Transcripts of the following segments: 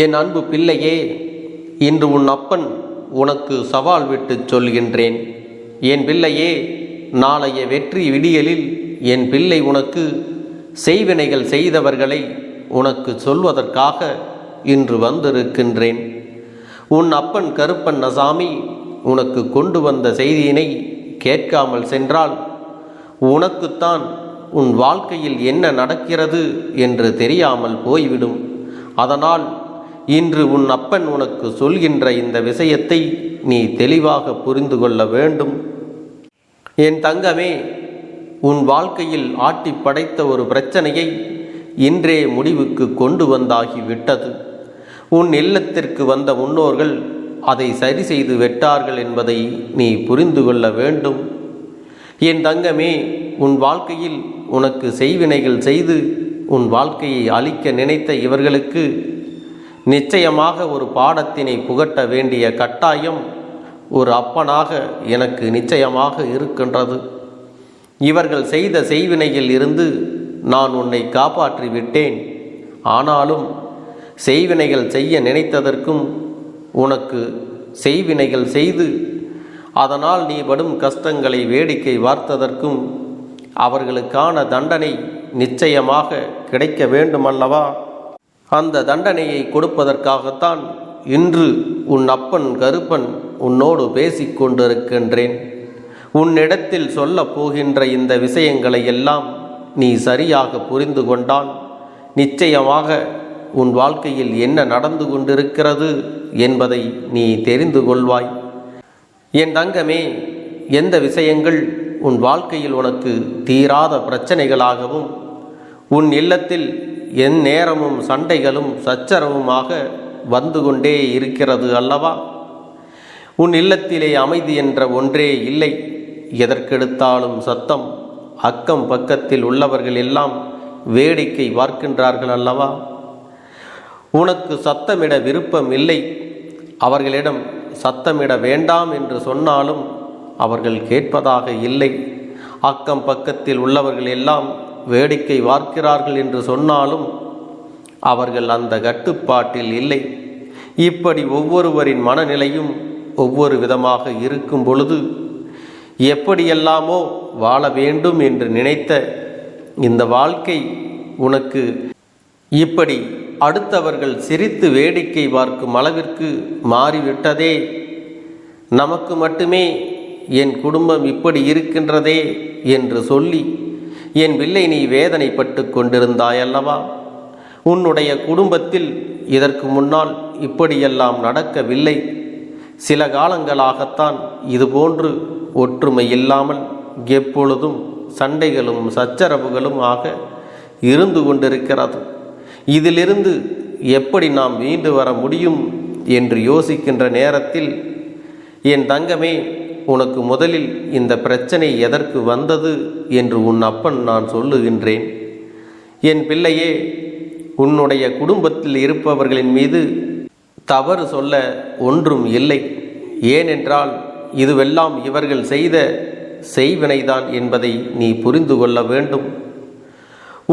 என் அன்பு பிள்ளையே, இன்று உன் அப்பன் உனக்கு சவால் விட்டு சொல்கின்றேன். என் பிள்ளையே, நாளைய வெற்றி விடியலில் என் பிள்ளை உனக்கு செய்வினைகள் செய்தவர்களை உனக்கு சொல்வதற்காக இன்று வந்திருக்கின்றேன். உன் அப்பன் கருப்பண்ணசாமி உனக்கு கொண்டு வந்த செய்தியினை கேட்காமல் சென்றால் உனக்குத்தான் உன் வாழ்க்கையில் என்ன நடக்கிறது என்று தெரியாமல் போய்விடும். அதனால் இன்று உன் அப்பன் உனக்கு சொல்கின்ற இந்த விஷயத்தை நீ தெளிவாக புரிந்து கொள்ள வேண்டும். என் தங்கமே, உன் வாழ்க்கையில் ஆட்டி படைத்த ஒரு பிரச்சனையை இன்றே முடிவுக்கு கொண்டு வந்தாகிவிட்டது. உன் இல்லத்திற்கு வந்த முன்னோர்கள் அதை சரி செய்து விட்டார்கள் என்பதை நீ புரிந்து கொள்ள வேண்டும். என் தங்கமே, உன் வாழ்க்கையில் உனக்கு செய்வினைகள் செய்து உன் வாழ்க்கையை அழிக்க நினைத்த இவர்களுக்கு நிச்சயமாக ஒரு பாடத்தினை புகட்ட வேண்டிய கட்டாயம் ஒரு அப்பனாக எனக்கு நிச்சயமாக இருக்கின்றது. இவர்கள் செய்த செய்வினையில் இருந்து நான் உன்னை காப்பாற்றி விட்டேன். ஆனாலும் செய்வினைகள் செய்ய நினைத்ததற்கும் உனக்கு செய்வினைகள் செய்து அதனால் நீ படும் கஷ்டங்களை வேடிக்கை பார்த்ததற்கும் அவர்களுக்கான தண்டனை நிச்சயமாக கிடைக்க வேண்டுமல்லவா? அந்த தண்டனையை கொடுப்பதற்காகத்தான் இன்று உன் அப்பன் கருப்பன் உன்னோடு பேசிக்கொண்டிருக்கின்றேன். உன்னிடத்தில் சொல்ல போகின்ற இந்த விஷயங்களை எல்லாம் நீ சரியாக புரிந்து கொண்டால் நிச்சயமாக உன் வாழ்க்கையில் என்ன நடந்து கொண்டிருக்கிறது என்பதை நீ தெரிந்து கொள்வாய். என் தங்கமே, எந்த விஷயங்கள் உன் வாழ்க்கையில் உனக்கு தீராத பிரச்சனைகளாகவும் உன் இல்லத்தில் என் நேரமும் சண்டைகளும் சச்சரவுமாக வந்து கொண்டே இருக்கிறது அல்லவா? உன் இல்லத்திலே அமைதி என்ற ஒன்றே இல்லை. எதற்கெடுத்தாலும் சத்தம். அக்கம் பக்கத்தில் உள்ளவர்கள் எல்லாம் வேடிக்கை பார்க்கின்றார்கள் அல்லவா? உனக்கு சத்தமிட விருப்பம் இல்லை. அவர்களிடம் சத்தமிட வேண்டாம் என்று சொன்னாலும் அவர்கள் கேட்பதாக இல்லை. அக்கம் பக்கத்தில் உள்ளவர்கள் எல்லாம் வேடிக்கை பார்க்கிறார்கள் என்று சொன்னாலும் அவர்கள் அந்த கட்டுப்பாட்டில் இல்லை. இப்படி ஒவ்வொருவரின் மனநிலையும் ஒவ்வொரு விதமாக இருக்கும் பொழுது எப்படியெல்லாமோ வாழ வேண்டும் என்று நினைத்த இந்த வாழ்க்கை உனக்கு இப்படி அடுத்தவர்கள் சிரித்து வேடிக்கை பார்க்கும் அளவிற்கு மாறிவிட்டதே. நமக்கு மட்டுமே என் குடும்பம் இப்படி இருக்கின்றதே என்று சொல்லி என் பிள்ளை நீ வேதனைப்பட்டு கொண்டிருந்தாயல்லவா? உன்னுடைய குடும்பத்தில் இதற்கு முன்னால் இப்படியெல்லாம் நடக்கவில்லை. சில காலங்களாகத்தான் இதுபோன்று ஒற்றுமை இல்லாமல் எப்பொழுதும் சண்டைகளும் சச்சரவுகளும் ஆக இருந்து கொண்டிருக்கிறது. இதிலிருந்து எப்படி நாம் மீண்டு வர முடியும் என்று யோசிக்கின்ற நேரத்தில் என் தங்கமே, உனக்கு முதலில் இந்த பிரச்சனை எதற்கு வந்தது என்று உன் அப்பன் நான் சொல்லுகின்றேன். என் பிள்ளையே, உன்னுடைய குடும்பத்தில் இருப்பவர்களின் மீது தவறு சொல்ல ஒன்றும் இல்லை. ஏனென்றால் இதுவெல்லாம் இவர்கள் செய்த செய்வினைதான் என்பதை நீ புரிந்து கொள்ள வேண்டும்.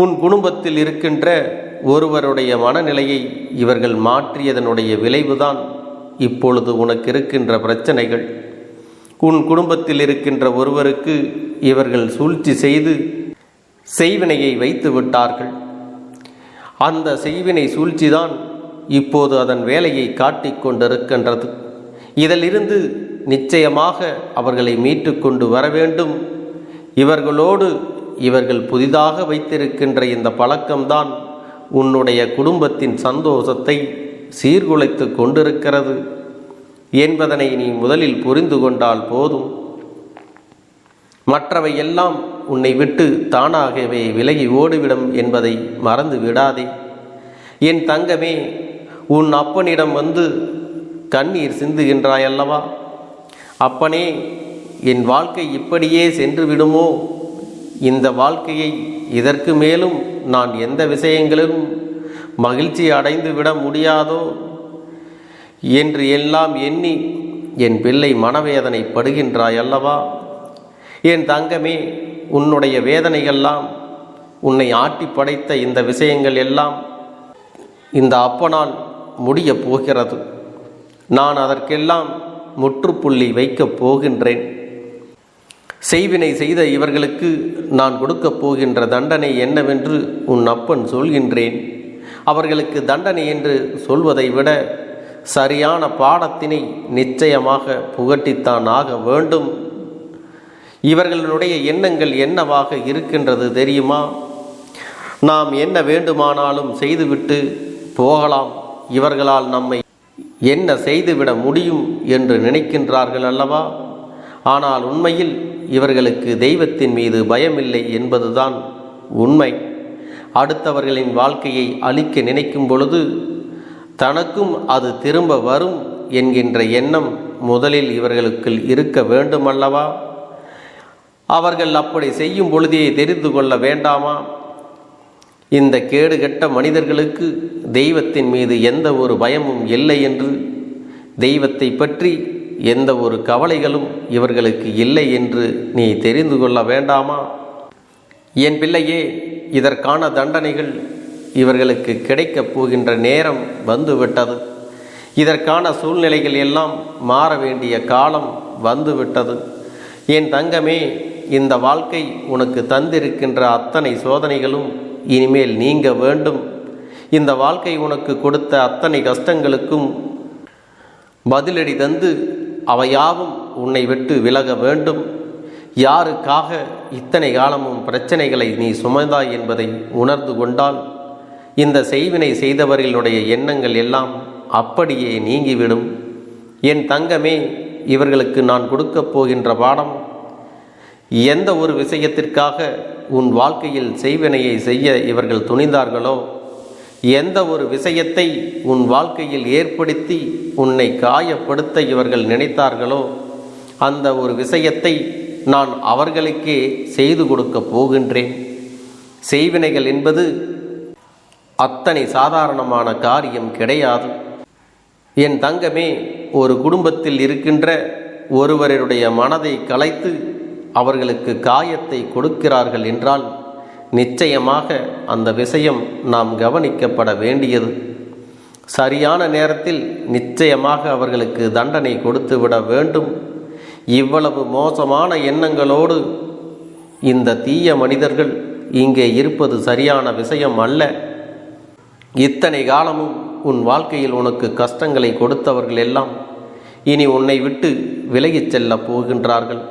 உன் குடும்பத்தில் இருக்கின்ற ஒருவருடைய மனநிலையை இவர்கள் மாற்றியதனுடைய விளைவுதான் இப்பொழுது உனக்கு இருக்கின்ற பிரச்சனைகள். உன் குடும்பத்தில் இருக்கின்ற ஒருவருக்கு இவர்கள் சூழ்ச்சி செய்து செய்வினையை வைத்து விட்டார்கள். அந்த செய்வினை சூழ்ச்சிதான் இப்போது அதன் வேலையை காட்டிக் கொண்டிருக்கின்றது. இதிலிருந்து நிச்சயமாக அவர்களை மீட்டு கொண்டு வர வேண்டும். இவர்களோடு இவர்கள் புதிதாக வைத்திருக்கின்ற இந்த பழக்கம்தான் உன்னுடைய குடும்பத்தின் சந்தோஷத்தை சீர்குலைத்து கொண்டிருக்கிறது என்பதனை நீ முதலில் புரிந்து கொண்டால் போதும். மற்றவை எல்லாம் உன்னை விட்டு தானாகவே விலகி ஓடிவிடும் என்பதை மறந்து விடாதே. என் தங்கமே, உன் அப்பனிடம் வந்து கண்ணீர் சிந்துகின்றாயல்லவா? அப்பனே, என் வாழ்க்கை இப்படியே சென்று விடுமோ? இந்த வாழ்க்கையை இதற்கு மேலும் நான் எந்த விஷயங்களிலும் மகிழ்ச்சி அடைந்து விட முடியாதோ என்று எல்லாம் எண்ணி என் பிள்ளை மனவேதனைப்படுகின்றாய் அல்லவா? என் தங்கமே, உன்னுடைய வேதனைகள்லாம், உன்னை ஆட்டி படைத்த இந்த விஷயங்கள் எல்லாம் இந்த அப்பனால் முடியப் போகிறது. நான் அதற்கெல்லாம் முற்றுப்புள்ளி வைக்கப் போகின்றேன். செய்வினை செய்த இவர்களுக்கு நான் கொடுக்கப் போகின்ற தண்டனை என்னவென்று உன் அப்பன் சொல்கின்றேன். அவர்களுக்கு தண்டனை என்று சொல்வதை விட சரியான பாடத்தினை நிச்சயமாக புகட்டித்தான் ஆக வேண்டும். இவர்களுடைய எண்ணங்கள் என்னவாக இருக்கின்றது தெரியுமா? நாம் என்ன வேண்டுமானாலும் செய்துவிட்டு போகலாம், இவர்களால் நம்மை என்ன செய்துவிட முடியும் என்று நினைக்கின்றார்கள் அல்லவா? ஆனால் உண்மையில் இவர்களுக்கு தெய்வத்தின் மீது பயமில்லை என்பதுதான் உண்மை. அடுத்தவர்களின் வாழ்க்கையை அழிக்க நினைக்கும் பொழுது தனக்கும் அது திரும்ப வரும் என்கின்ற எண்ணம் முதலில் இவர்களுக்குள் இருக்க வேண்டுமல்லவா? அவர்கள் அப்படி செய்யும் பொழுதே தெரிந்து கொள்ள வேண்டாமா? இந்த கேடுகெட்ட மனிதர்களுக்கு தெய்வத்தின் மீது எந்த ஒரு பயமும் இல்லை என்று, தெய்வத்தை பற்றி எந்த ஒரு கவலைகளும் இவர்களுக்கு இல்லை என்று நீ தெரிந்து கொள்ள வேண்டாமா? என் பிள்ளையே, இதற்கான தண்டனைகள் இவர்களுக்கு கிடைக்கப் போகின்ற நேரம் வந்துவிட்டது. இதற்கான சூழ்நிலைகள் எல்லாம் மாற வேண்டிய காலம் வந்துவிட்டது. என் தங்கமே, இந்த வாழ்க்கை உனக்கு தந்திருக்கின்ற அத்தனை சோதனைகளும் இனிமேல் நீங்க வேண்டும். இந்த வாழ்க்கை உனக்கு கொடுத்த அத்தனை கஷ்டங்களுக்கும் பதிலடி தந்து அவையாவும் உன்னை விட்டு விலக வேண்டும். யாருக்காக இத்தனை காலமும் பிரச்சனைகளை நீ சுமந்தாய் என்பதை உணர்ந்து கொண்டால் இந்த செய்வினை செய்தவர்களுடைய எண்ணங்கள் எல்லாம் அப்படியே நீங்கிவிடும். என் தங்கமே, இவர்களுக்கு நான் கொடுக்கப் போகின்ற பாடம், எந்த ஒரு விஷயத்திற்காக உன் வாழ்க்கையில் செய்வினையை செய்ய இவர்கள் துணிந்தார்களோ, எந்த ஒரு விஷயத்தை உன் வாழ்க்கையில் ஏற்படுத்தி உன்னை காயப்படுத்த இவர்கள் நினைத்தார்களோ, அந்த ஒரு விஷயத்தை நான் அவர்களுக்கே செய்து கொடுக்க போகின்றேன். செய்வினைகள் என்பது அத்தனை சாதாரணமான காரியம் கிடையாது. என் தங்கமே, ஒரு குடும்பத்தில் இருக்கின்ற ஒருவருடைய மனதை கலைத்து அவர்களுக்கு காயத்தை கொடுக்கிறார்கள் என்றால் நிச்சயமாக அந்த விஷயம் நாம் கவனிக்கப்பட வேண்டியது. சரியான நேரத்தில் நிச்சயமாக அவர்களுக்கு தண்டனை கொடுத்துவிட வேண்டும். இவ்வளவு மோசமான எண்ணங்களோடு இந்த தீய மனிதர்கள் இங்கே இருப்பது சரியான விஷயம் அல்ல. இத்தனை காலமும் உன் வாழ்க்கையில் உனக்கு கஷ்டங்களை கொடுத்தவர்கள் எல்லாம் இனி உன்னை விட்டு விலகிச் செல்ல போகின்றார்கள்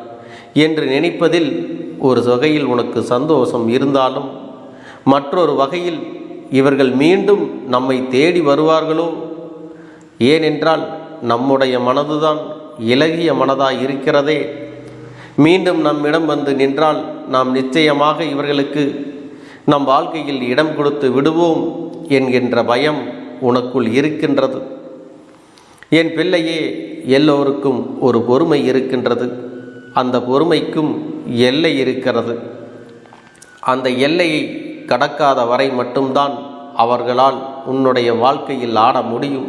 என்று நினைப்பதில் ஒரு வகையில் உனக்கு சந்தோஷம் இருந்தாலும், மற்றொரு வகையில் இவர்கள் மீண்டும் நம்மை தேடி வருவார்களோ? ஏனென்றால் நம்முடைய மனதுதான் இலகிய மனதாய் இருக்கிறதே. மீண்டும் நம்மிடம் வந்து நின்றால் நாம் நிச்சயமாக இவர்களுக்கு நம் வாழ்க்கையில் இடம் கொடுத்து விடுவோம் என்கின்ற பயம் உனக்குள் இருக்கின்றது. என் பிள்ளையே, எல்லோருக்கும் ஒரு பொறுமை இருக்கின்றது. அந்த பொறுமைக்கும் எல்லை இருக்கிறது. அந்த எல்லையை கடக்காத வரை மட்டும்தான் அவர்களால் உன்னுடைய வாழ்க்கையில் ஆட முடியும்.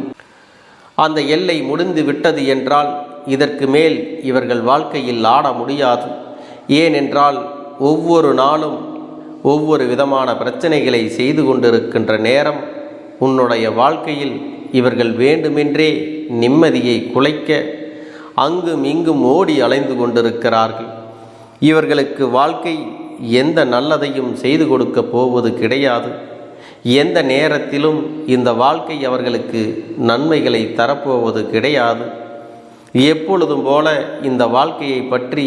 அந்த எல்லை முடிந்து விட்டது என்றால் இதற்கு மேல் இவர்கள் வாழ்க்கையில் ஆட முடியாது. ஏனென்றால் ஒவ்வொரு நாளும் ஒவ்வொரு விதமான பிரச்சனைகளை செய்து கொண்டிருக்கின்ற நேரம் உன்னுடைய வாழ்க்கையில் இவர்கள் வேண்டுமென்றே நிம்மதியை குலைக்க அங்கும் இங்கும் ஓடி அலைந்து கொண்டிருக்கிறார்கள். இவர்களுக்கு வாழ்க்கை எந்த நல்லதையும் செய்து கொடுக்க போவது கிடையாது. எந்த நேரத்திலும் இந்த வாழ்க்கை அவர்களுக்கு நன்மைகளை தரப்போவது கிடையாது. எப்பொழுதும் போல இந்த வாழ்க்கையை பற்றி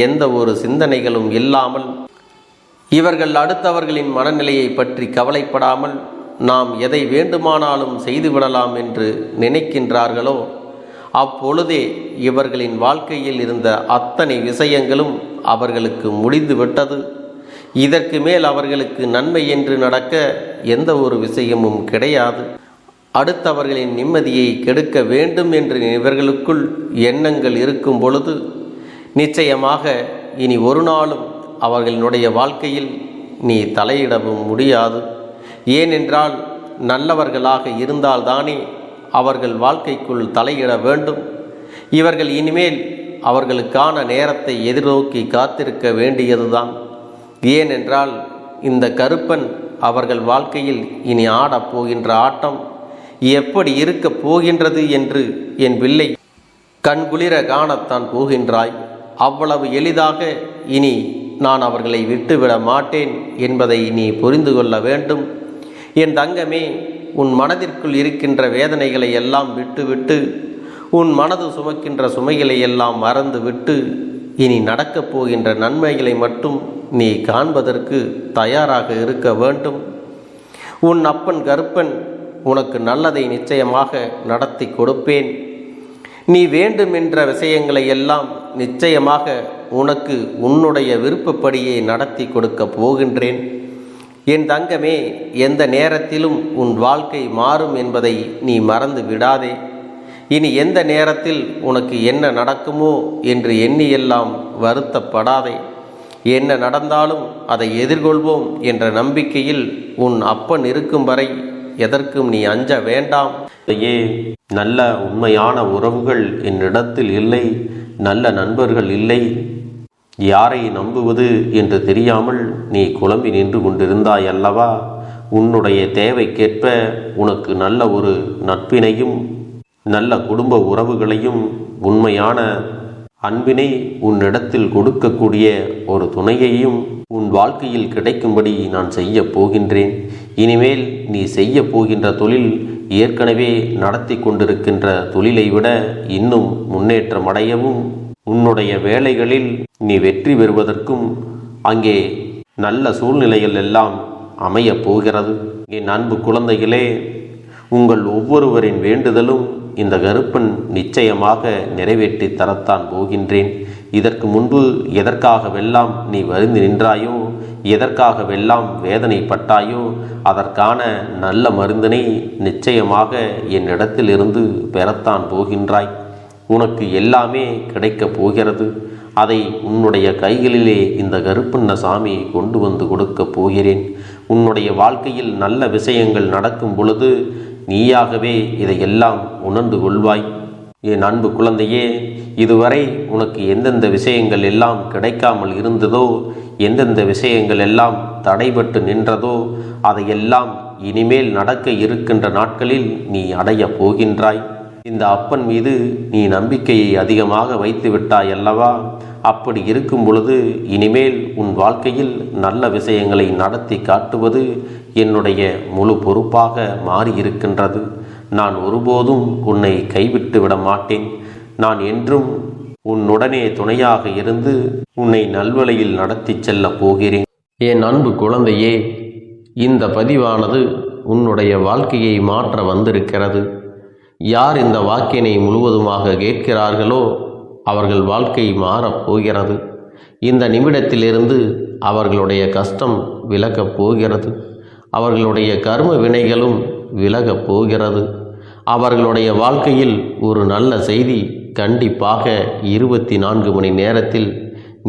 எந்த ஒரு சிந்தனைகளும் இல்லாமல், இவர்கள் அடுத்தவர்களின் மனநிலையை பற்றி கவலைப்படாமல் நாம் எதை வேண்டுமானாலும் செய்துவிடலாம் என்று நினைக்கின்றார்களோ, அப்பொழுதே இவர்களின் வாழ்க்கையில் இருந்த அத்தனை விஷயங்களும் அவர்களுக்கு முடிந்துவிட்டது. இதற்கு மேல் அவர்களுக்கு நன்மை என்று நடக்க எந்த ஒரு விஷயமும் கிடையாது. அடுத்தவர்களின் நிம்மதியை கெடுக்க வேண்டும் என்று இவர்களுக்குள் எண்ணங்கள் இருக்கும் பொழுது நிச்சயமாக இனி ஒரு நாளும் அவர்களுடைய வாழ்க்கையில் நீ தலையிடவும் முடியாது. ஏனென்றால் நல்லவர்களாக இருந்தால்தானே அவர்கள் வாழ்க்கைக்குள் தலையிட வேண்டும். இவர்கள் இனிமேல் அவர்களுக்கான நேரத்தை எதிர்நோக்கி காத்திருக்க வேண்டியதுதான். ஏனென்றால் இந்த கருப்பன் அவர்கள் வாழ்க்கையில் இனி ஆடப் போகின்ற ஆட்டம் எப்படி இருக்கப் போகின்றது என்று என் பிள்ளை கண்குளிர காணத்தான் போகின்றாய். அவ்வளவு எளிதாக இனி நான் அவர்களை விட்டுவிட மாட்டேன் என்பதை நீ புரிந்து கொள்ள வேண்டும். என் தங்கமே, உன் மனதிற்குள் இருக்கின்ற வேதனைகளை எல்லாம் விட்டுவிட்டு, உன் மனது சுமக்கின்ற சுமைகளை எல்லாம் மறந்துவிட்டு, இனி நடக்கப் போகின்ற நன்மைகளை மட்டும் நீ காண்பதற்கு தயாராக இருக்க வேண்டும். உன் அப்பன் கருப்பன் உனக்கு நல்லதை நிச்சயமாக நடத்தி கொடுப்பேன். நீ வேண்டுமென்ற விஷயங்களை எல்லாம் நிச்சயமாக உனக்கு உன்னுடைய விருப்பப்படியே நடத்தி கொடுக்க போகின்றேன். என் தங்கமே, எந்த நேரத்திலும் உன் வாழ்க்கை மாறும் என்பதை நீ மறந்து விடாதே. இனி எந்த நேரத்தில் உனக்கு என்ன நடக்குமோ என்று எண்ணியெல்லாம் வருத்தப்படாதே. என்ன நடந்தாலும் அதை எதிர்கொள்வோம் என்ற நம்பிக்கையில் உன் அப்பன் இருக்கும் வரை எதற்கும் நீ அஞ்ச வேண்டாம். நல்ல உண்மையான உறவுகள் என்னிடத்தில் இல்லை, நல்ல நண்பர்கள் இல்லை. யாரை நம்புவது என்று தெரியாமல் நீ குழம்பி நின்று கொண்டிருந்தாய் அல்லவா? உன்னுடைய தேவைக்கேற்ப உனக்கு நல்ல ஒரு நட்பினையும் நல்ல குடும்ப உறவுகளையும் உண்மையான அன்பினை உன்னிடத்தில் கொடுக்கக்கூடிய ஒரு துணையையும் உன் வாழ்க்கையில் கிடைக்கும்படி நான் செய்ய போகின்றேன். இனிமேல் நீ செய்ய போகின்ற தொழில் ஏற்கனவே நடத்தி கொண்டிருக்கின்ற தொழிலை விட இன்னும் முன்னேற்றம் அடையவும், உன்னுடைய வேலைகளில் நீ வெற்றி பெறுவதற்கும் அங்கே நல்ல சூழ்நிலைகள் எல்லாம் அமையப் போகிறது. என் அன்பு குழந்தைகளே, உங்கள் ஒவ்வொருவரின் வேண்டுதலும் இந்த கருப்பன் நிச்சயமாக நிறைவேற்றி தரத்தான் போகின்றேன். இதற்கு முன்பு எதற்காகவெல்லாம் நீ வருந்தி நின்றாயோ, எதற்காகவெல்லாம் வேதனைப்பட்டாயோ, அதற்கான நல்ல மருந்தினை நிச்சயமாக என்னிடத்திலிருந்து பெறத்தான் போகின்றாய். உனக்கு எல்லாமே கிடைக்கப் போகிறது. அதை உன்னுடைய கைகளிலே இந்த கருப்பண்ணசாமி கொண்டு வந்து கொடுக்கப் போகிறேன். உன்னுடைய வாழ்க்கையில் நல்ல விஷயங்கள் நடக்கும் பொழுது நீயாகவே இதையெல்லாம் உணர்ந்து கொள்வாய். என் அன்பு குழந்தையே, இதுவரை உனக்கு எந்தெந்த விஷயங்கள் எல்லாம் கிடைக்காமல் இருந்ததோ, எந்தெந்த விஷயங்கள் எல்லாம் தடைபட்டு நின்றதோ, அதையெல்லாம் இனிமேல் நடக்க இருக்கின்ற நாட்களில் நீ அடைய போகின்றாய். இந்த அப்பன் மீது நீ நம்பிக்கையை அதிகமாக வைத்து விட்டாய் அல்லவா? அப்படி இருக்கும் பொழுது இனிமேல் உன் வாழ்க்கையில் நல்ல விஷயங்களை நடத்தி காட்டுவது என்னுடைய முழு பொறுப்பாக மாறியிருக்கின்றது. நான் ஒருபோதும் உன்னை கைவிட்டு விட மாட்டேன். நான் என்றும் உன்னுடனே துணையாக இருந்து உன்னை நல்வழியில் நடத்தி செல்ல போகிறேன். என் அன்பு குழந்தையே, இந்த பதிவானது உன்னுடைய வாழ்க்கையை மாற்ற வந்திருக்கிறது. யார் இந்த வாக்கினை முழுவதுமாக கேட்கிறார்களோ அவர்கள் வாழ்க்கை மாறப்போகிறது. இந்த நிமிடத்திலிருந்து அவர்களுடைய கஷ்டம் விலகப் போகிறது. அவர்களுடைய கர்ம வினைகளும் விலகப் போகிறது. அவர்களுடைய வாழ்க்கையில் ஒரு நல்ல செய்தி கண்டிப்பாக 24 மணி நேரத்தில்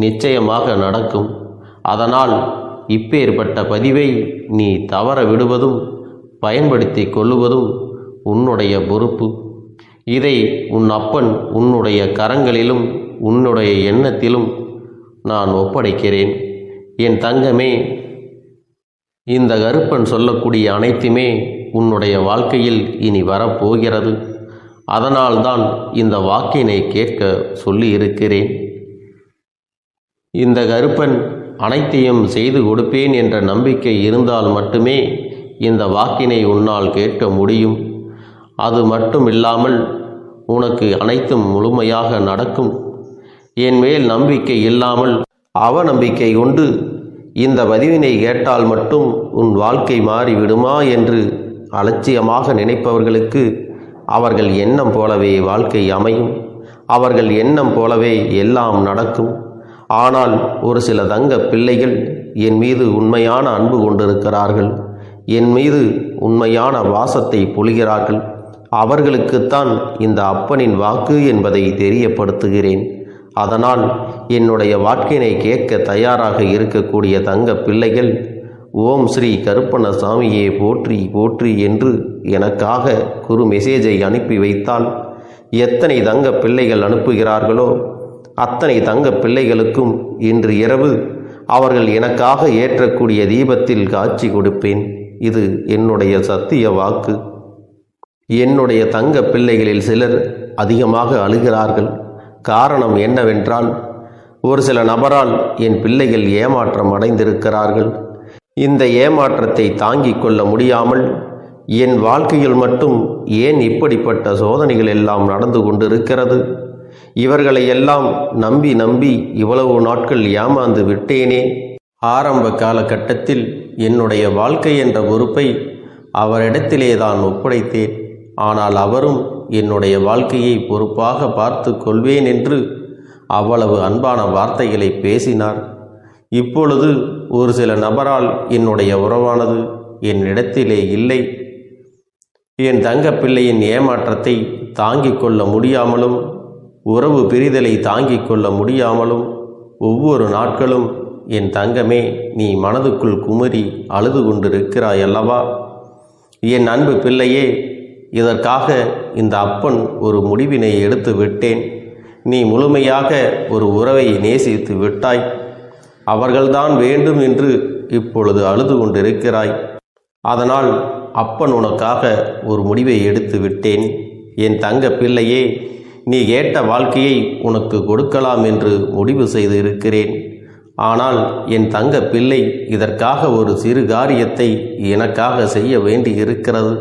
நிச்சயமாக நடக்கும். அதனால் இப்பேற்பட்ட பதிவை நீ தவற விடுவதும் பயன்படுத்தி கொள்ளுவதும் உன்னுடைய பொறுப்பு. இதை உன் அப்பன் உன்னுடைய கரங்களிலும் உன்னுடைய எண்ணத்திலும் நான் ஒப்படைக்கிறேன். என் தங்கமே, இந்த கருப்பன் சொல்லக்கூடிய அனைத்துமே உன்னுடைய வாழ்க்கையில் இனி வரப்போகிறது. அதனால்தான் இந்த வாக்கினை கேட்க சொல்லி இருக்கிறேன். இந்த கருப்பன் அனைத்தையும் செய்து கொடுப்பேன் என்ற நம்பிக்கை இருந்தால் மட்டுமே இந்த வாக்கினை உன்னால் கேட்க முடியும். அது மட்டும் இல்லாமல் உனக்கு அனைத்தும் முழுமையாக நடக்கும். என் மேல் நம்பிக்கை இல்லாமல் அவநம்பிக்கை கொண்டு இந்த பதிவினை கேட்டால் மட்டும் உன் வாழ்க்கை மாறிவிடுமா என்று அலட்சியமாக நினைப்பவர்களுக்கு அவர்கள் எண்ணம் போலவே வாழ்க்கை அமையும். அவர்கள் எண்ணம் போலவே எல்லாம் நடக்கும். ஆனால் ஒரு சில தங்க பிள்ளைகள் என் மீது உண்மையான அன்பு கொண்டிருக்கிறார்கள். என் மீது உண்மையான வாசத்தை பொழிகிறார்கள். அவர்களுக்குத்தான் இந்த அப்பனின் வாக்கு என்பதை தெரியப்படுத்துகிறேன். அதனால் என்னுடைய வாக்கினை கேட்க தயாராக இருக்கக்கூடிய தங்க பிள்ளைகள் ஓம் ஸ்ரீ கருப்பண்ணசாமியே போற்றி போற்றி என்று எனக்காக குறு மெசேஜை அனுப்பி வைத்தால் எத்தனை தங்க பிள்ளைகள் அனுப்புகிறார்களோ அத்தனை தங்க பிள்ளைகளுக்கும் இன்று இரவு அவர்கள் எனக்காக ஏற்றக்கூடிய தீபத்தில் காட்சி கொடுப்பேன். இது என்னுடைய சத்திய வாக்கு. என்னுடைய தங்க பிள்ளைகளில் சிலர் அதிகமாக அழுகிறார்கள். காரணம் என்னவென்றால், ஒரு சில நபரால் என் பிள்ளைகள் ஏமாற்றம் அடைந்திருக்கிறார்கள். இந்த ஏமாற்றத்தை தாங்கிக் கொள்ள முடியாமல் என் வாழ்க்கையில் மட்டும் ஏன் இப்படிப்பட்ட சோதனைகள் எல்லாம் நடந்து கொண்டிருக்கிறது? இவர்களை எல்லாம் நம்பி நம்பி இவ்வளவு நாட்கள் ஏமாந்து விட்டேனே. ஆரம்ப காலகட்டத்தில் என்னுடைய வாழ்க்கை என்ற பொறுப்பை அவரிடத்திலே தான் ஒப்படைத்தேன். ஆனால் அவரும் என்னுடைய வாழ்க்கையை பொறுப்பாக பார்த்து கொள்வேன் என்று அவ்வளவு அன்பான வார்த்தைகளை பேசினார். இப்பொழுது ஒரு சில நபரால் என்னுடைய உறவானது என்னிடத்திலே இல்லை. என் தங்க பிள்ளையின் ஏமாற்றத்தை தாங்கிக் கொள்ள முடியாமலும் உறவு பிரிதலை தாங்கிக் கொள்ள முடியாமலும் ஒவ்வொரு நாட்களும் என் தங்கமே, நீ மனதுக்குள் குமரி அழுது கொண்டிருக்கிறாய் அல்லவா? என் அன்பு பிள்ளையே, இதற்காக இந்த அப்பன் ஒரு முடிவினை எடுத்து விட்டேன். நீ முழுமையாக ஒரு உறவை நேசித்து விட்டாய். அவர்கள்தான் வேண்டும் என்று இப்பொழுது அழுது கொண்டிருக்கிறாய். அதனால் அப்பன் உனக்காக ஒரு முடிவை எடுத்து விட்டேன். என் தங்க பிள்ளையே, நீ கேட்ட வாழ்க்கையை உனக்கு கொடுக்கலாம் என்று முடிவு செய்து இருக்கிறேன். ஆனால் என் தங்க பிள்ளை, இதற்காக ஒரு சிறு காரியத்தை எனக்காக செய்ய வேண்டி இருக்கிறது.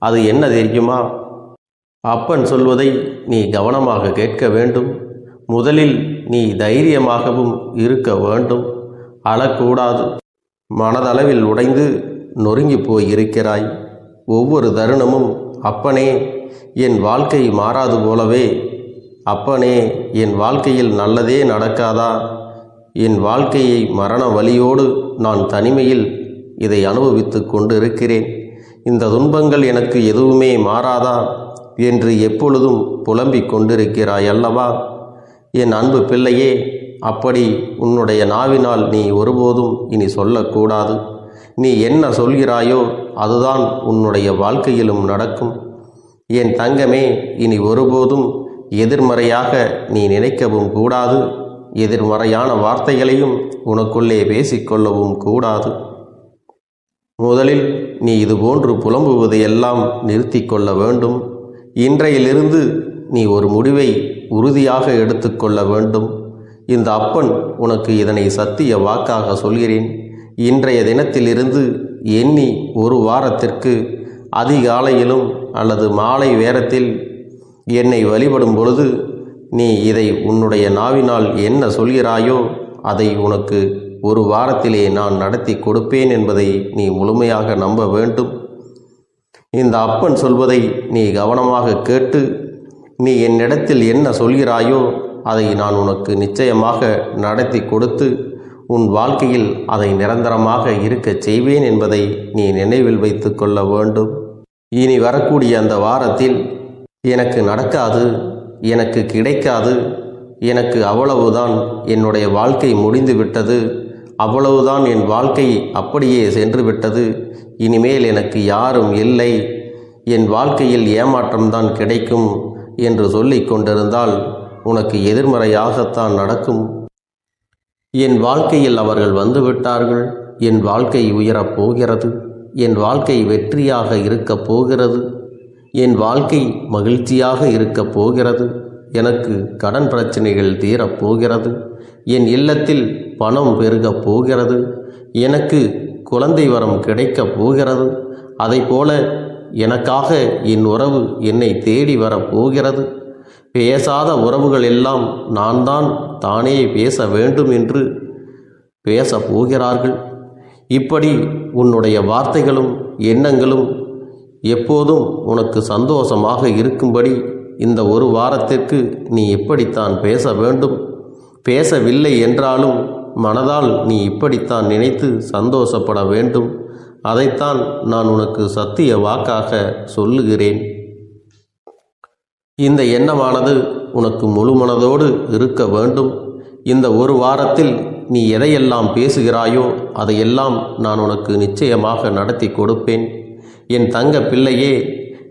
அது என்ன தெரியுமா? அப்பன் சொல்வதை நீ கவனமாக கேட்க வேண்டும். முதலில் நீ தைரியமாகவும் இருக்க வேண்டும். அழக்கூடாது. மனதளவில் உடைந்து நொறுங்கி போய் இருக்கிறாய். ஒவ்வொரு தருணமும் அப்பனே, என் வாழ்க்கை மாறாது போலவே, அப்பனே, என் வாழ்க்கையில் நல்லதே நடக்காதா? என் வாழ்க்கையை மரண வலியோடு நான் தனிமையில் இதை அனுபவித்து கொண்டிருக்கிறேன். இந்த துன்பங்கள் எனக்கு எதுவுமே மாறாதா என்று எப்பொழுதும் புலம்பிக் கொண்டிருக்கிறாய் அல்லவா? என் அன்பு பிள்ளையே, அப்படி உன்னுடைய நாவினால் நீ ஒருபோதும் இனி சொல்லக்கூடாது. நீ என்ன சொல்கிறாயோ அதுதான் உன்னுடைய வாழ்க்கையிலும் நடக்கும். என் தங்கமே, இனி ஒருபோதும் எதிர்மறையாக நீ நினைக்கவும் கூடாது. எதிர்மறையான வார்த்தைகளையும் உனக்குள்ளே பேசிக்கொள்ளவும் கூடாது. முதலில் நீ இதுபோன்று புலம்புவதை எல்லாம் நிறுத்தி கொள்ள வேண்டும். இன்றையிலிருந்து நீ ஒரு முடிவை உறுதியாக எடுத்துக்கொள்ள வேண்டும். இந்த அப்பன் உனக்கு இதனை சத்திய வாக்காக சொல்கிறேன். இன்றைய தினத்திலிருந்து எண்ணி ஒரு வாரத்திற்கு அதிகாலையிலும் அல்லது மாலை நேரத்தில் என்னை வழிபடும் பொழுது நீ இதை உன்னுடைய நாவினால் என்ன சொல்கிறாயோ அதை உனக்கு ஒரு வாரத்திலே நான் நடத்தி கொடுப்பேன் என்பதை நீ முழுமையாக நம்ப வேண்டும். இந்த அப்பன் சொல்வதை நீ கவனமாக கேட்டு நீ என்னிடத்தில் என்ன சொல்கிறாயோ அதை நான் உனக்கு நிச்சயமாக நடத்தி கொடுத்து உன் வாழ்க்கையில் அதை நிரந்தரமாக இருக்கச் செய்வேன் என்பதை நீ நினைவில் வைத்து கொள்ள வேண்டும். இனி வரக்கூடிய அந்த வாரத்தில் எனக்கு நடக்காது, எனக்கு கிடைக்காது, எனக்கு அவ்வளவுதான், என்னுடைய வாழ்க்கை முடிந்து விட்டது, அவ்வளவுதான், என் வாழ்க்கை அப்படியே சென்று விட்டது, இனிமேல் எனக்கு யாரும் இல்லை, என் வாழ்க்கையில் ஏமாற்றம்தான் கிடைக்கும் என்று சொல்லிக் கொண்டிருந்தால் உனக்கு எதிர்மறையாகத்தான் நடக்கும். என் வாழ்க்கையில் அவர்கள் வந்துவிட்டார்கள். என் வாழ்க்கை உயரப் போகிறது. என் வாழ்க்கை வெற்றியாக இருக்கப் போகிறது. என் வாழ்க்கை மகிழ்ச்சியாக இருக்கப் போகிறது. எனக்கு கடன் பிரச்சனைகள் தீரப்போகிறது. என் இல்லத்தில் பணம் பெருகப் போகிறது. எனக்கு குழந்தை வரம் கிடைக்கப் போகிறது. அதைப்போல எனக்காக என் உறவு என்னை தேடி வரப்போகிறது. பேசாத உறவுகள் எல்லாம் நான் தான் தானே பேச வேண்டும் என்று பேசப் போகிறார்கள். இப்படி உன்னுடைய வார்த்தைகளும் எண்ணங்களும் எப்போதும் உனக்கு சந்தோஷமாக இருக்கும்படி இந்த ஒரு வாரத்திற்கு நீ இப்படித்தான் பேச வேண்டும். பேசவில்லை என்றாலும் மனதால் நீ இப்படித்தான் நினைத்து சந்தோஷப்பட வேண்டும். அதைத்தான் நான் உனக்கு சத்திய வாக்காக சொல்லுகிறேன். இந்த எண்ணமானது உனக்கு முழு மனதோடு இருக்க வேண்டும். இந்த ஒரு வாரத்தில் நீ எதையெல்லாம் பேசுகிறாயோ அதையெல்லாம் நான் உனக்கு நிச்சயமாக நடத்தி கொடுப்பேன். என் தங்க பிள்ளையே,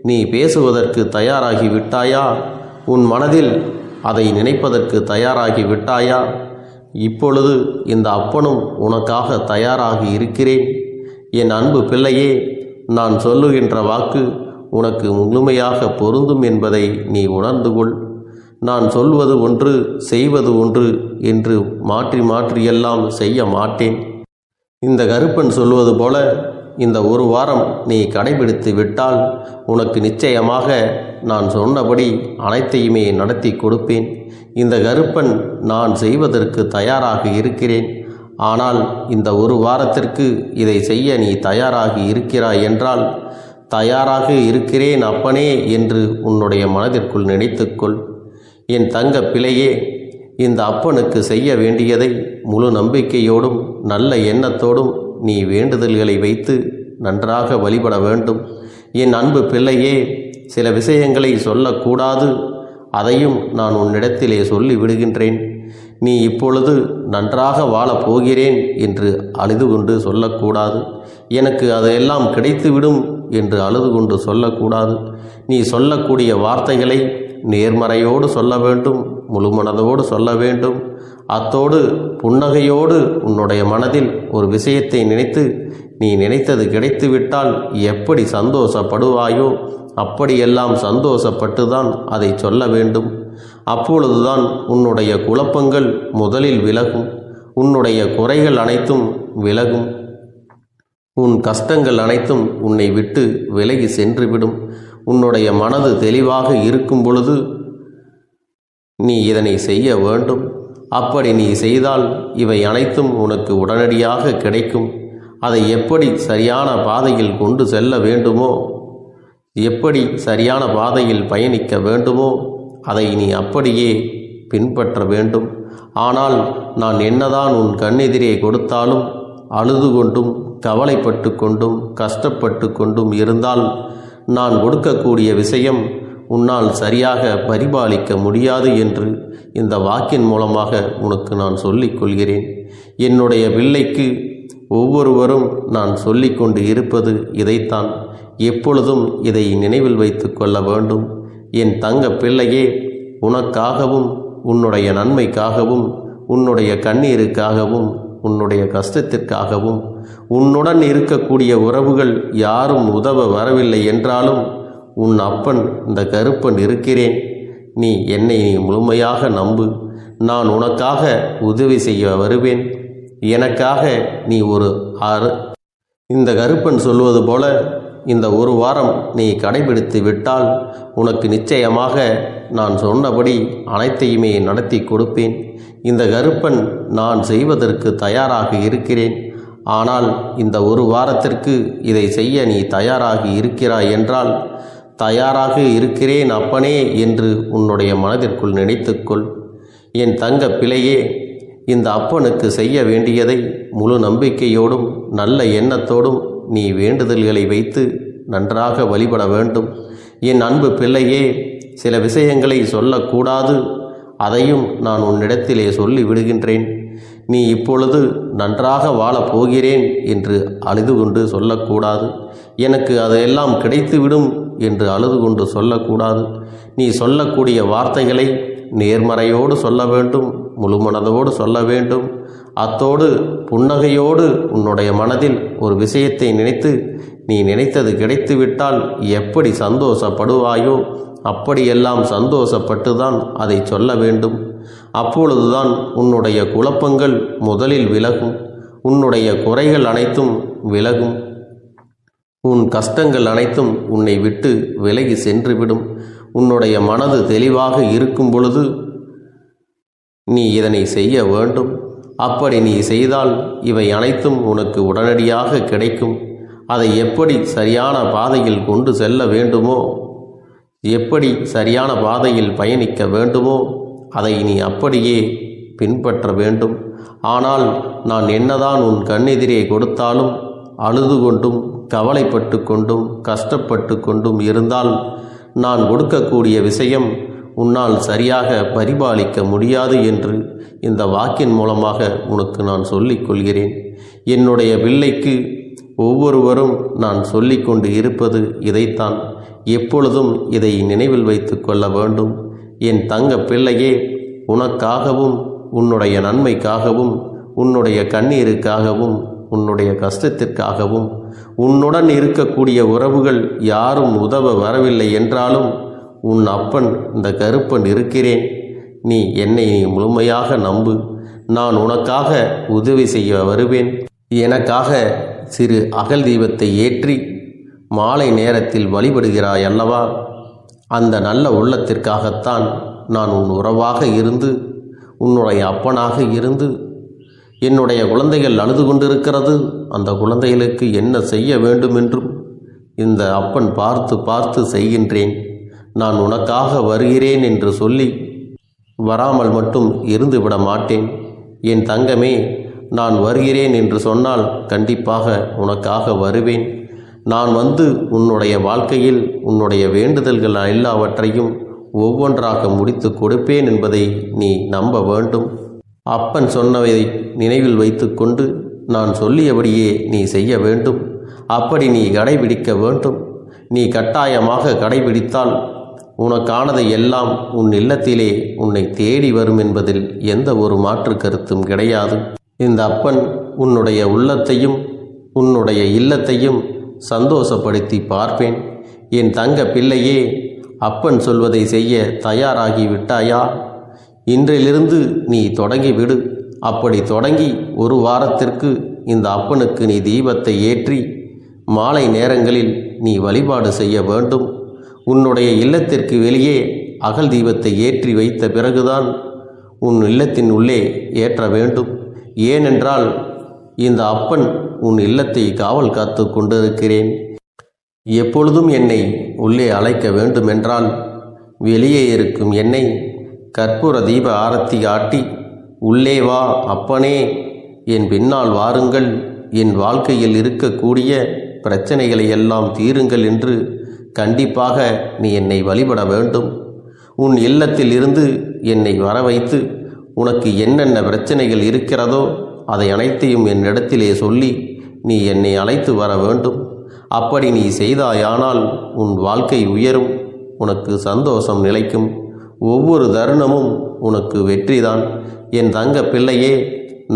நீ பேசுவதற்கு தயாராகி விட்டாயா? உன் மனதில் அதை நினைப்பதற்கு தயாராகி விட்டாயா? இப்பொழுது இந்த அப்பனும் உனக்காக தயாராகி இருக்கிறேன். என் அன்பு பிள்ளையே, நான் சொல்லுகின்ற வாக்கு உனக்கு முழுமையாக பொருந்தும் என்பதை நீ உணர்ந்து கொள். நான் சொல்வது ஒன்று செய்வது ஒன்று என்று மாற்றி மாற்றியெல்லாம் செய்ய மாட்டேன். இந்த கருப்பன் சொல்வது போல இந்த ஒரு வாரம் நீ கடைபிடித்து விட்டால் உனக்கு நிச்சயமாக நான் சொன்னபடி அனைத்தையுமே நடத்தி கொடுப்பேன். இந்த கருப்பன் நான் செய்வதற்கு தயாராக இருக்கிறேன். ஆனால் இந்த ஒரு வாரத்திற்கு இதை செய்ய நீ தயாராக இருக்கிறாய் என்றால், தயாராக இருக்கிறேன் அப்பனே என்று உன்னுடைய மனதிற்குள் நினைத்துக்கொள். என் தங்க பிள்ளையே, இந்த அப்பனுக்கு செய்ய வேண்டியதை முழு நம்பிக்கையோடும் நல்ல எண்ணத்தோடும் நீ வேண்டுதல்களை வைத்து நன்றாக வழிபட வேண்டும். என் அன்பு பிள்ளையே, சில விஷயங்களை சொல்லக்கூடாது, அதையும் நான் உன்னிடத்திலே சொல்லி விடுகின்றேன். நீ இப்பொழுது நன்றாக வாழப் போகிறேன் என்று அழுது கொண்டு சொல்லக்கூடாது. எனக்கு அதையெல்லாம் கிடைத்துவிடும் என்று அழுது கொண்டு சொல்லக்கூடாது. நீ சொல்லக்கூடிய வார்த்தைகளை நேர்மறையோடு சொல்ல வேண்டும், முழுமனதோடு சொல்ல வேண்டும். அத்தோடு புன்னகையோடு உன்னுடைய மனதில் ஒரு விஷயத்தை நினைத்து நீ நினைத்தது கிடைத்துவிட்டால் எப்படி சந்தோஷப்படுவாயோ அப்படியெல்லாம் சந்தோஷப்பட்டுதான் அதை சொல்ல வேண்டும். அப்பொழுதுதான் உன்னுடைய குழப்பங்கள் முதலில் விலகும், உன்னுடைய குறைகள் அனைத்தும் விலகும், உன் கஷ்டங்கள் அனைத்தும் உன்னை விட்டு விலகி சென்றுவிடும். உன்னுடைய மனது தெளிவாக இருக்கும் பொழுது நீ இதனை செய்ய வேண்டும். அப்படி நீ செய்தால் இவை அனைத்தும் உனக்கு உடனடியாக கிடைக்கும். அதை எப்படி சரியான பாதையில் கொண்டு செல்ல வேண்டுமோ, எப்படி சரியான பாதையில் பயணிக்க வேண்டுமோ அதை நீ அப்படியே பின்பற்ற வேண்டும். ஆனால் நான் என்னதான் உன் கண்ணெதிரே கொடுத்தாலும் அழுது கொண்டும் கவலைப்பட்டு கொண்டும் கஷ்டப்பட்டு கொண்டும் இருந்தால் நான் கொடுக்கக்கூடிய விஷயம் உன்னால் சரியாக பரிபாலிக்க முடியாது என்று இந்த வாக்கின் மூலமாக உனக்கு நான் சொல்லிக் கொள்கிறேன். என்னுடைய பிள்ளைக்கு ஒவ்வொருவரும் நான் சொல்லிக்கொண்டு இருப்பது இதைத்தான். எப்பொழுதும் இதை நினைவில் வைத்து கொள்ள வேண்டும். என் தங்க பிள்ளையே, உனக்காகவும் உன்னுடைய நன்மைக்காகவும் உன்னுடைய கண்ணீருக்காகவும் உன்னுடைய கஷ்டத்திற்காகவும் உன்னுடன் இருக்கக்கூடிய உறவுகள் யாரும் உதவ வரவில்லை என்றாலும் உன் அப்பன் இந்த கருப்பன் இருக்கிறேன். நீ என்னை முழுமையாக நம்பு. நான் உனக்காக உதவி செய்ய வருவேன். எனக்காக நீ ஒரு இந்த கருப்பன் சொல்வது போல இந்த ஒரு வாரம் நீ கடைபிடித்து விட்டால் உனக்கு நிச்சயமாக நான் சொன்னபடி அனைத்தையுமே நடத்தி கொடுப்பேன். இந்த கருப்பன் நான் செய்வதற்கு தயாராக இருக்கிறேன். ஆனால் இந்த ஒரு வாரத்திற்கு இதை செய்ய நீ தயாராக இருக்கிறாய் என்றால், தயாராக இருக்கிறேன் அப்பனே என்று உன்னுடைய மனதிற்குள் நினைத்துக்கொள். என் தங்க பிள்ளையே, இந்த அப்பனுக்கு செய்ய வேண்டியதை முழு நம்பிக்கையோடும் நல்ல எண்ணத்தோடும் நீ வேண்டுதல்களை வைத்து நன்றாக வழிபட வேண்டும். என் அன்பு பிள்ளையே, சில விஷயங்களை சொல்லக்கூடாது, அதையும் நான் உன்னிடத்திலே சொல்லி விடுகின்றேன். நீ இப்பொழுது நன்றாக வாழப் போகிறேன் என்று அழுது கொண்டு சொல்லக்கூடாது. எனக்கு அதையெல்லாம் கிடைத்துவிடும் என்று அழுது கொண்டு சொல்லக்கூடாது. நீ சொல்லக்கூடிய வார்த்தைகளை நேர்மறையோடு சொல்ல வேண்டும், முழுமனதோடு சொல்ல வேண்டும். அத்தோடு புன்னகையோடு உன்னுடைய மனதில் ஒரு விஷயத்தை நினைத்து நீ நினைத்தது கிடைத்துவிட்டால் எப்படி சந்தோஷப்படுவாயோ அப்படியெல்லாம் சந்தோஷப்பட்டுதான் அதை சொல்ல வேண்டும். அப்பொழுதுதான் உன்னுடைய குழப்பங்கள் முதலில் விலகும், உன்னுடைய குறைகள் அனைத்தும் விலகும், உன் கஷ்டங்கள் அனைத்தும் உன்னை விட்டு விலகி சென்றுவிடும். உன்னுடைய மனது தெளிவாக இருக்கும் பொழுது நீ இதனை செய்ய வேண்டும். அப்படி நீ செய்தால் இவை அனைத்தும் உனக்கு உடனடியாக கிடைக்கும். அதை எப்படி சரியான பாதையில் கொண்டு செல்ல வேண்டுமோ, எப்படி சரியான பாதையில் பயணிக்க வேண்டுமோ அதை நீ அப்படியே பின்பற்ற வேண்டும். ஆனால் நான் என்னதான் உன் கண்ணெதிரே கொடுத்தாலும் அழுது கொண்டும் கவலைப்பட்டு கொண்டும் கஷ்டப்பட்டு கொண்டும் இருந்தால் நான் கொடுக்கக்கூடிய விஷயம் உன்னால் சரியாக பரிபாலிக்க முடியாது என்று இந்த வாக்கின் மூலமாக உனக்கு நான் சொல்லிக் கொள்கிறேன். என்னுடைய பிள்ளைக்கு ஒவ்வொருவரும் நான் சொல்லிக்கொண்டு இருப்பது இதைத்தான். எப்பொழுதும் இதை நினைவில் வைத்து கொள்ள வேண்டும். என் தங்க பிள்ளையே, உனக்காகவும் உன்னுடைய நன்மைக்காகவும் உன்னுடைய கண்ணீருக்காகவும் உன்னுடைய கஷ்டத்திற்காகவும் உன்னுடன் இருக்கக்கூடிய உறவுகள் யாரும் உதவ வரவில்லை என்றாலும் உன் அப்பன் இந்த கருப்பன் இருக்கிறேன். நீ என்னை முழுமையாக நம்பு. நான் உனக்காக உதவி செய்ய வருவேன். எனக்காக சிறு அகல் தீபத்தை ஏற்றி மாலை நேரத்தில் வழிபடுகிறாய் அல்லவா? அந்த நல்ல உள்ளத்திற்காகத்தான் நான் உன் உறவாக இருந்து உன்னுடைய அப்பனாக இருந்து என்னுடைய குழந்தைகள் அழுது கொண்டிருக்கிறது, அந்த குழந்தைகளுக்கு என்ன செய்ய வேண்டும் என்றும் இந்த அப்பன் பார்த்து பார்த்து செய்கின்றேன். நான் உனக்காக வருகிறேன் என்று சொல்லி வராமல் மட்டும் இருந்து விட மாட்டேன். என் தங்கமே, நான் வருகிறேன் என்று சொன்னால் கண்டிப்பாக உனக்காக வருவேன். நான் வந்து உன்னுடைய வாழ்க்கையில் உன்னுடைய வேண்டுதல்கள் எல்லாவற்றையும் ஒவ்வொன்றாக முடித்து கொடுப்பேன் என்பதை நீ நம்ப வேண்டும். அப்பன் சொன்னதை நினைவில் வைத்து கொண்டு நான் சொல்லியபடியே நீ செய்ய வேண்டும். அப்படி நீ கடைபிடிக்க வேண்டும். நீ கட்டாயமாக கடைபிடித்தால் உனக்கானதை எல்லாம் உன் இல்லத்திலே உன்னை தேடி வரும் என்பதில் எந்த ஒரு மாற்று கருத்தும் கிடையாது. இந்த அப்பன் உன்னுடைய உள்ளத்தையும் உன்னுடைய இல்லத்தையும் சந்தோஷப்படுத்தி பார்ப்பேன். என் தங்க பிள்ளையே, அப்பன் சொல்வதை செய்ய தயாராகி விட்டாயா? இன்றிலிருந்து நீ தொடங்கிவிடு. அப்படி தொடங்கி ஒரு வாரத்திற்கு இந்த அப்பனுக்கு நீ தீபத்தை ஏற்றி மாலை நேரங்களில் நீ வழிபாடு செய்ய வேண்டும். உன்னுடைய இல்லத்திற்கு வெளியே அகல் தீபத்தை ஏற்றி வைத்த பிறகுதான் உன் இல்லத்தின் உள்ளே ஏற்ற வேண்டும். ஏனென்றால் இந்த அப்பன் உன் இல்லத்தை காவல் காத்து கொண்டிருக்கிறேன். எப்பொழுதும் என்னை உள்ளே அழைக்க வேண்டுமென்றால் வெளியே இருக்கும் என்னை கற்பூர தீப ஆரத்தி காட்டி உள்ளே வா அப்பனே, என் பின்னால் வாருங்கள், என் வாழ்க்கையில் இருக்கக்கூடிய பிரச்சனைகளை எல்லாம் தீருங்கள் என்று கண்டிப்பாக நீ என்னை வழிபட வேண்டும். உன் இல்லத்தில் இருந்து என்னை வர வைத்து உனக்கு என்னென்ன பிரச்சனைகள் இருக்கிறதோ அதை அனைத்தையும் என்னிடத்திலே சொல்லி நீ என்னை அழைத்து வர வேண்டும். அப்படி நீ செய்தாயானால் உன் வாழ்க்கை உயரும், உனக்கு சந்தோஷம் நிலைக்கும், ஒவ்வொரு தருணமும் உனக்கு வெற்றிதான். என் தங்க பிள்ளையே,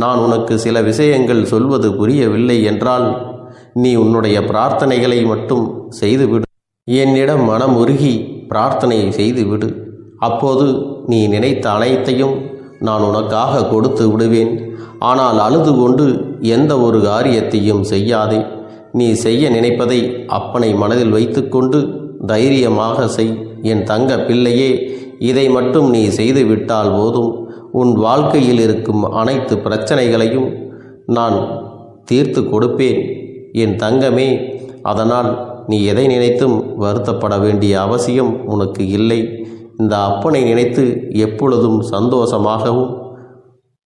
நான் உனக்கு சில விஷயங்கள் சொல்வது புரியவில்லை என்றால் நீ உன்னுடைய பிரார்த்தனைகளை மட்டும் செய்துவிடு. என்னிடம் மனமுருகி பிரார்த்தனை செய்துவிடு. அப்போது நீ நினைத்த அனைத்தையும் நான் உனக்காக கொடுத்து விடுவேன். ஆனால் அழுது கொண்டு எந்த ஒரு காரியத்தையும் செய்யாதே. நீ செய்ய நினைப்பதை அப்பனை மனதில் வைத்துக்கொண்டு தைரியமாக செய். என் தங்க பிள்ளையே, இதை மட்டும் நீ செய்துவிட்டால் போதும். உன் வாழ்க்கையில் இருக்கும் அனைத்து பிரச்சனைகளையும் நான் தீர்த்து கொடுப்பேன் என் தங்கமே. அதனால் நீ எதை நினைத்தும் வருத்தப்பட வேண்டிய அவசியம் உனக்கு இல்லை. இந்த அப்பனை நினைத்து எப்பொழுதும் சந்தோஷமாகவும்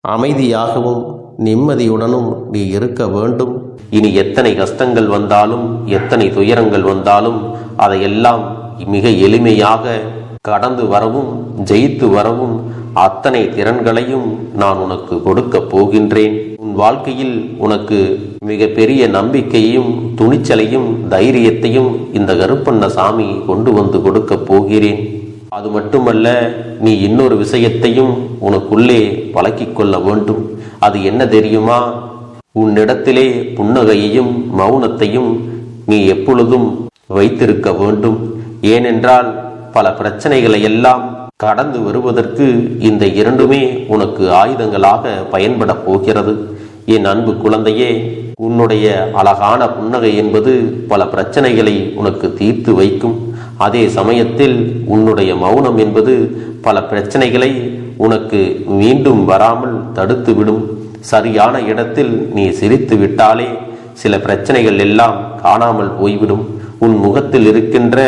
அமைதியாகவும் நிம்மதியுடனும் நீ இருக்க வேண்டும். இனி எத்தனை கஷ்டங்கள் வந்தாலும் எத்தனை துயரங்கள் வந்தாலும் அதையெல்லாம் மிக எளிமையாக கடந்து வரவும் ஜெயித்து வரவும் அத்தனை திறன்களையும் நான் உனக்கு கொடுக்க போகின்றேன். உன் வாழ்க்கையில் உனக்கு மிக பெரிய நம்பிக்கையும் துணிச்சலையும் தைரியத்தையும் இந்த கருப்பண்ண சாமி கொண்டு வந்து கொடுக்க போகிறேன். அது மட்டுமல்ல, நீ இன்னொரு விஷயத்தையும் உனக்குள்ளே பழக்கிக் கொள்ள வேண்டும். அது என்ன தெரியுமா? உன்னிடத்திலே புன்னகையையும் மௌனத்தையும் நீ எப்பொழுதும் வைத்திருக்க வேண்டும். ஏனென்றால் பல பிரச்சனைகளை எல்லாம் கடந்து வருவதற்கு இந்த இரண்டுமே உனக்கு ஆயுதங்களாக பயன்பட போகிறது. என் அன்பு குழந்தையே, உன்னுடைய அழகான புன்னகை என்பது பல பிரச்சனைகளை உனக்கு தீர்த்து வைக்கும். அதே சமயத்தில் உன்னுடைய மௌனம் என்பது பல பிரச்சனைகளை உனக்கு மீண்டும் வராமல் தடுத்துவிடும். சரியான இடத்தில் நீ சிரித்து விட்டாலே சில பிரச்சனைகள் எல்லாம் காணாமல் போய்விடும். உன் முகத்தில் இருக்கின்ற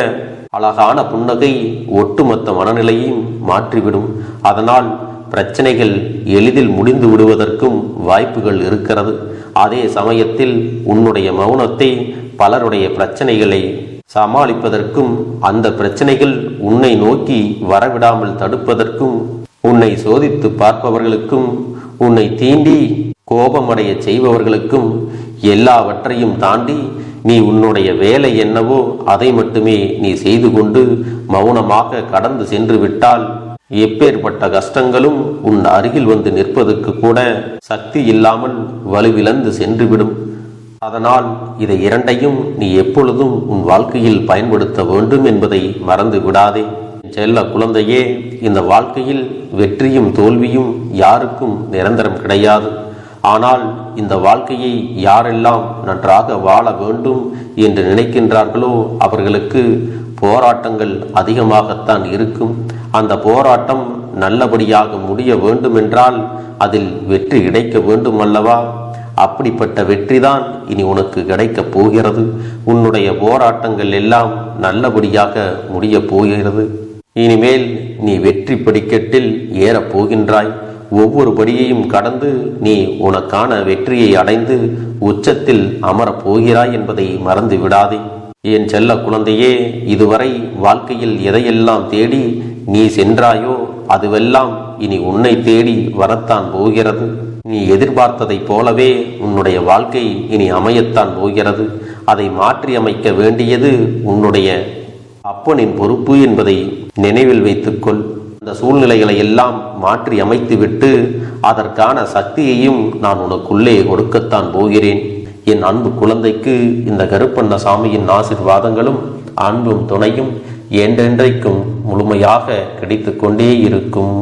அழகான புன்னகை ஒட்டுமொத்த மனநிலையும் மாற்றிவிடும். அதனால் பிரச்சனைகள் எளிதில் முடிந்து விடுவதற்கும் வாய்ப்புகள் இருக்கிறது. அதே சமயத்தில் உன்னுடைய மௌனத்தை பலருடைய பிரச்சனைகளை சமாளிப்பதற்கும் அந்த பிரச்சனைகள் உன்னை நோக்கி வரவிடாமல் தடுப்பதற்கும் உன்னை சோதித்து பார்ப்பவர்களுக்கும் உன்னை தீண்டி கோபமடைய செய்பவர்களுக்கும் எல்லாவற்றையும் தாண்டி நீ உன்னுடைய வேலை என்னவோ அதை மட்டுமே நீ செய்து கொண்டு மௌனமாக கடந்து சென்று விட்டால் எப்பேற்பட்ட கஷ்டங்களும் உன் அருகில் வந்து நிற்பதற்கு கூட சக்தி இல்லாமல் வலுவிழந்து சென்றுவிடும். அதனால் இதை இரண்டையும் நீ எப்பொழுதும் உன் வாழ்க்கையில் பயன்படுத்த வேண்டும் என்பதை மறந்து விடாதே. செல்ல குழந்தையே, இந்த வாழ்க்கையில் வெற்றியும் தோல்வியும் யாருக்கும் நிரந்தரம் கிடையாது. ஆனால் இந்த வாழ்க்கையை யாரெல்லாம் நன்றாக வாழ வேண்டும் என்று நினைக்கின்றார்களோ அவர்களுக்கு போராட்டங்கள் அதிகமாகத்தான் இருக்கும். அந்த போராட்டம் நல்லபடியாக முடிய வேண்டுமென்றால் அதில் வெற்றி கிடைக்க வேண்டும் அல்லவா? அப்படிப்பட்ட வெற்றிதான் இனி உனக்கு கிடைக்கப் போகிறது. உன்னுடைய போராட்டங்கள் எல்லாம் நல்லபடியாக முடியப் போகிறது. இனிமேல் நீ வெற்றி படிக்கட்டில் ஏறப் போகின்றாய். ஒவ்வொரு படியையும் கடந்து நீ உனக்கான வெற்றியை அடைந்து உச்சத்தில் அமரப் போகிறாய் என்பதை மறந்து விடாதே. என் செல்ல குழந்தையே, இதுவரை வாழ்க்கையில் எதையெல்லாம் தேடி நீ சென்றாயோ அதுவெல்லாம் இனி உன்னை தேடி வரத்தான் போகிறது. நீ எதிர்பார்த்ததைப் போலவே உன்னுடைய வாழ்க்கை இனி அமையத்தான் போகிறது. அதை மாற்றி அமைக்க வேண்டியது உன்னுடைய அப்பனின் பொறுப்பு என்பதை நினைவில் வைத்துக்கொள். அந்த சூழ்நிலைகளை எல்லாம் மாற்றி அமைத்துவிட்டு அதற்கான சக்தியையும் நான் உனக்குள்ளே கொடுக்கத்தான் போகிறேன். என் அன்பு குழந்தைக்கு இந்த கருப்பண்ணசாமியின் ஆசீர்வாதங்களும் அன்பும் துணையும் என்றென்றைக்கும் முழுமையாக கிடைத்து கொண்டே இருக்கும்.